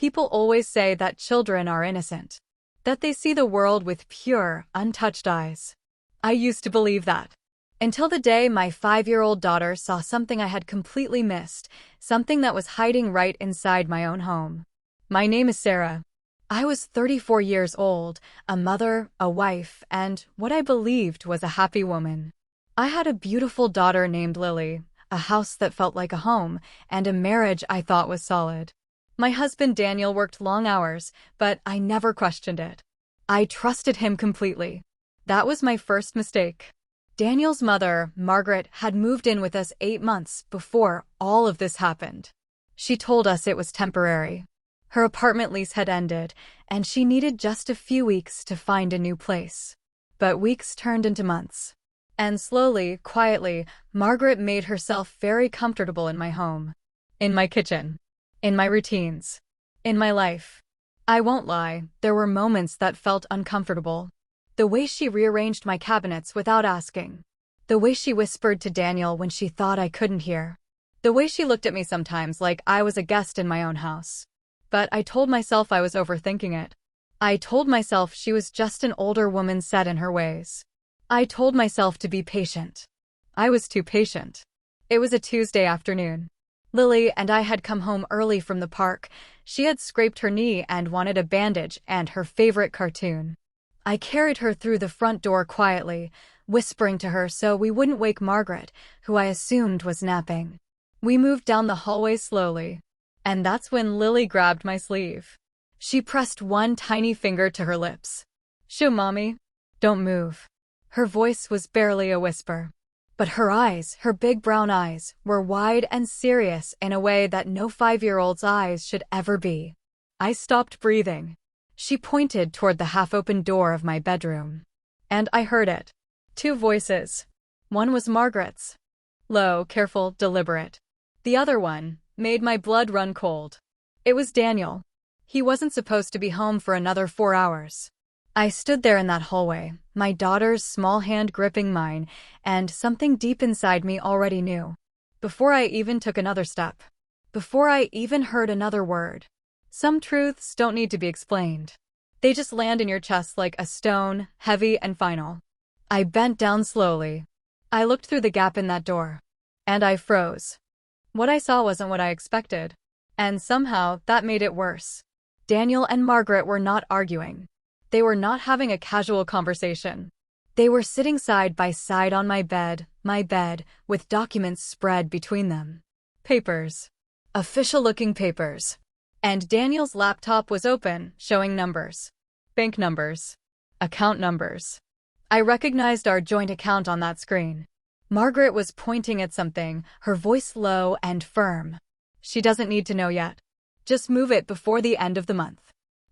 People always say that children are innocent, that they see the world with pure, untouched eyes. I used to believe that. Until the day my 5-year-old daughter saw something I had completely missed, something that was hiding right inside my own home. My name is Sarah. I was 34 years old, a mother, a wife, and what I believed was a happy woman. I had a beautiful daughter named Lily, a house that felt like a home, and a marriage I thought was solid. My husband Daniel worked long hours, but I never questioned it. I trusted him completely. That was my first mistake. Daniel's mother, Margaret, had moved in with us 8 months before all of this happened. She told us it was temporary. Her apartment lease had ended, and she needed just a few weeks to find a new place. But weeks turned into months. And slowly, quietly, Margaret made herself very comfortable in my home. In my kitchen. In my routines. In my life. I won't lie, there were moments that felt uncomfortable. The way she rearranged my cabinets without asking. The way she whispered to Daniel when she thought I couldn't hear. The way she looked at me sometimes like I was a guest in my own house. But I told myself I was overthinking it. I told myself she was just an older woman set in her ways. I told myself to be patient. I was too patient. It was a Tuesday afternoon. Lily and I had come home early from the park. She had scraped her knee and wanted a bandage and her favorite cartoon. I carried her through the front door quietly, whispering to her so we wouldn't wake Margaret, who I assumed was napping. We moved down the hallway slowly. And that's when Lily grabbed my sleeve. She pressed one tiny finger to her lips. "Shoo, Mommy. Don't move." Her voice was barely a whisper. But her eyes, her big brown eyes, were wide and serious in a way that no 5-year-old's eyes should ever be. I stopped breathing. She pointed toward the half-open door of my bedroom. And I heard it. 2 voices. One was Margaret's. Low, careful, deliberate. The other one made my blood run cold. It was Daniel. He wasn't supposed to be home for another 4 hours. I stood there in that hallway, my daughter's small hand gripping mine, and something deep inside me already knew. Before I even took another step. Before I even heard another word. Some truths don't need to be explained. They just land in your chest like a stone, heavy and final. I bent down slowly. I looked through the gap in that door. And I froze. What I saw wasn't what I expected. And somehow, that made it worse. Daniel and Margaret were not arguing. They were not having a casual conversation. They were sitting side by side on my bed, with documents spread between them. Papers. Official-looking papers. And Daniel's laptop was open, showing numbers. Bank numbers. Account numbers. I recognized our joint account on that screen. Margaret was pointing at something, her voice low and firm. "She doesn't need to know yet. Just move it before the end of the month.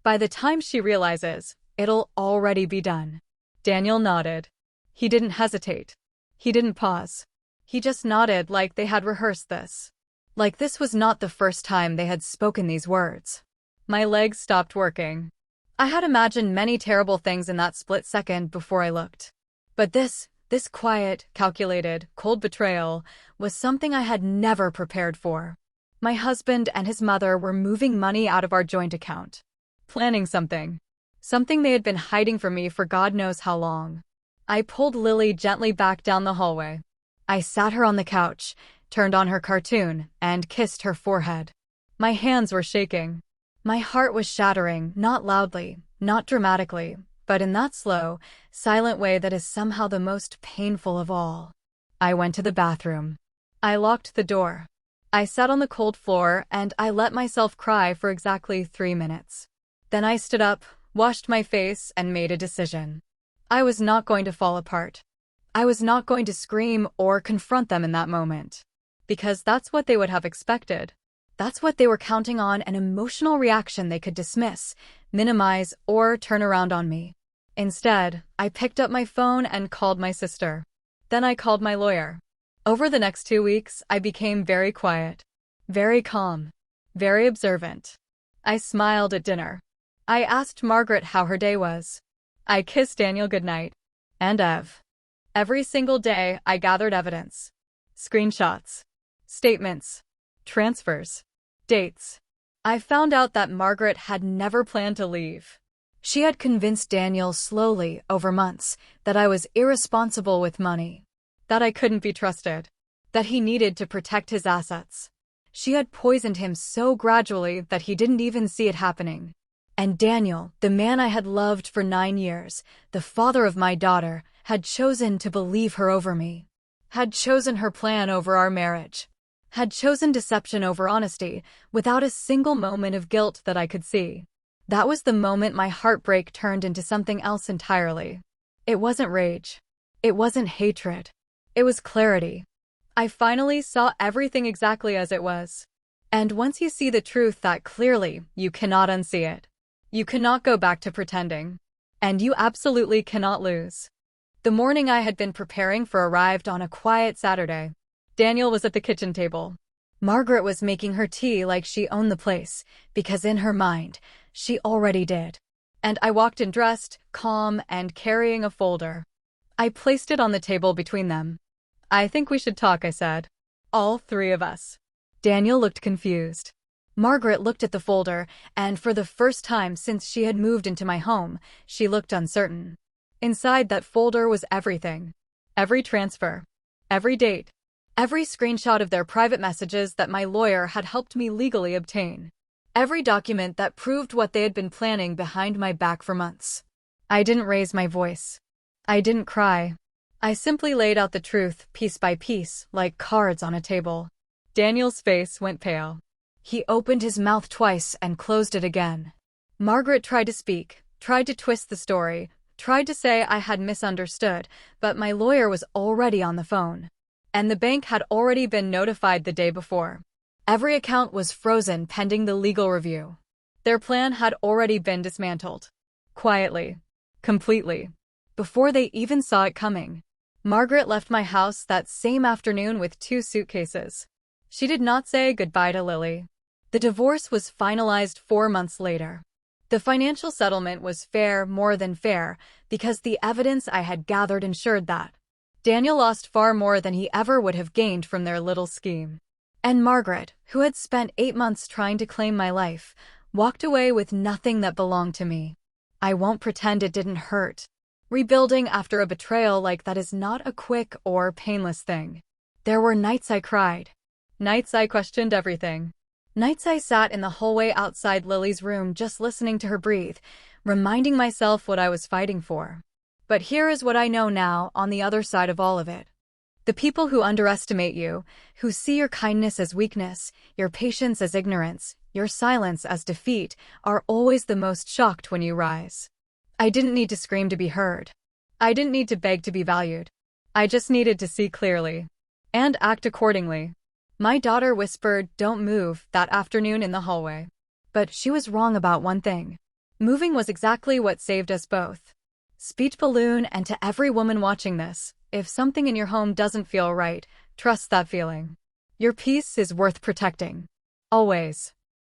By the time she realizes, it'll already be done." Daniel nodded. He didn't hesitate. He didn't pause. He just nodded like they had rehearsed this. Like this was not the first time they had spoken these words. My legs stopped working. I had imagined many terrible things in that split second before I looked. But this quiet, calculated, cold betrayal was something I had never prepared for. My husband and his mother were moving money out of our joint account. Planning something. Something they had been hiding from me for God knows how long. I pulled Lily gently back down the hallway. I sat her on the couch, turned on her cartoon, and kissed her forehead. My hands were shaking. My heart was shattering, not loudly, not dramatically, but in that slow, silent way that is somehow the most painful of all. I went to the bathroom. I locked the door. I sat on the cold floor and I let myself cry for exactly 3 minutes. Then I stood up, washed my face, and made a decision. I was not going to fall apart. I was not going to scream or confront them in that moment. Because that's what they would have expected. That's what they were counting on, an emotional reaction they could dismiss, minimize, or turn around on me. Instead, I picked up my phone and called my sister. Then I called my lawyer. Over the next 2 weeks, I became very quiet, very calm, very observant. I smiled at dinner. I asked Margaret how her day was. I kissed Daniel goodnight. And Ev. Every single day, I gathered evidence. Screenshots. Statements. Transfers. Dates. I found out that Margaret had never planned to leave. She had convinced Daniel slowly, over months, that I was irresponsible with money, that I couldn't be trusted, that he needed to protect his assets. She had poisoned him so gradually that he didn't even see it happening. And Daniel, the man I had loved for 9 years, the father of my daughter, had chosen to believe her over me, had chosen her plan over our marriage, had chosen deception over honesty, without a single moment of guilt that I could see. That was the moment my heartbreak turned into something else entirely. It wasn't rage. It wasn't hatred. It was clarity. I finally saw everything exactly as it was. And once you see the truth that clearly, you cannot unsee it. You cannot go back to pretending. And you absolutely cannot lose. The morning I had been preparing for arrived on a quiet Saturday. Daniel was at the kitchen table. Margaret was making her tea like she owned the place, because in her mind, she already did. And I walked in dressed, calm, and carrying a folder. I placed it on the table between them. "I think we should talk," I said. "All 3 of us." Daniel looked confused. Margaret looked at the folder, and for the first time since she had moved into my home, she looked uncertain. Inside that folder was everything. Every transfer. Every date. Every screenshot of their private messages that my lawyer had helped me legally obtain. Every document that proved what they had been planning behind my back for months. I didn't raise my voice. I didn't cry. I simply laid out the truth, piece by piece, like cards on a table. Daniel's face went pale. He opened his mouth twice and closed it again. Margaret tried to speak, tried to twist the story, tried to say I had misunderstood, but my lawyer was already on the phone. And the bank had already been notified the day before. Every account was frozen pending the legal review. Their plan had already been dismantled. Quietly. Completely. Before they even saw it coming. Margaret left my house that same afternoon with 2 suitcases. She did not say goodbye to Lily. The divorce was finalized 4 months later. The financial settlement was fair, more than fair, because the evidence I had gathered ensured that. Daniel lost far more than he ever would have gained from their little scheme. And Margaret, who had spent 8 months trying to claim my life, walked away with nothing that belonged to me. I won't pretend it didn't hurt. Rebuilding after a betrayal like that is not a quick or painless thing. There were nights I cried. Nights I questioned everything. Nights I sat in the hallway outside Lily's room just listening to her breathe, reminding myself what I was fighting for. But here is what I know now on the other side of all of it. The people who underestimate you, who see your kindness as weakness, your patience as ignorance, your silence as defeat, are always the most shocked when you rise. I didn't need to scream to be heard. I didn't need to beg to be valued. I just needed to see clearly. And act accordingly. My daughter whispered, "Don't move," that afternoon in the hallway. But she was wrong about one thing. Moving was exactly what saved us both. Speech balloon, and to every woman watching this, if something in your home doesn't feel right, trust that feeling. Your peace is worth protecting. Always.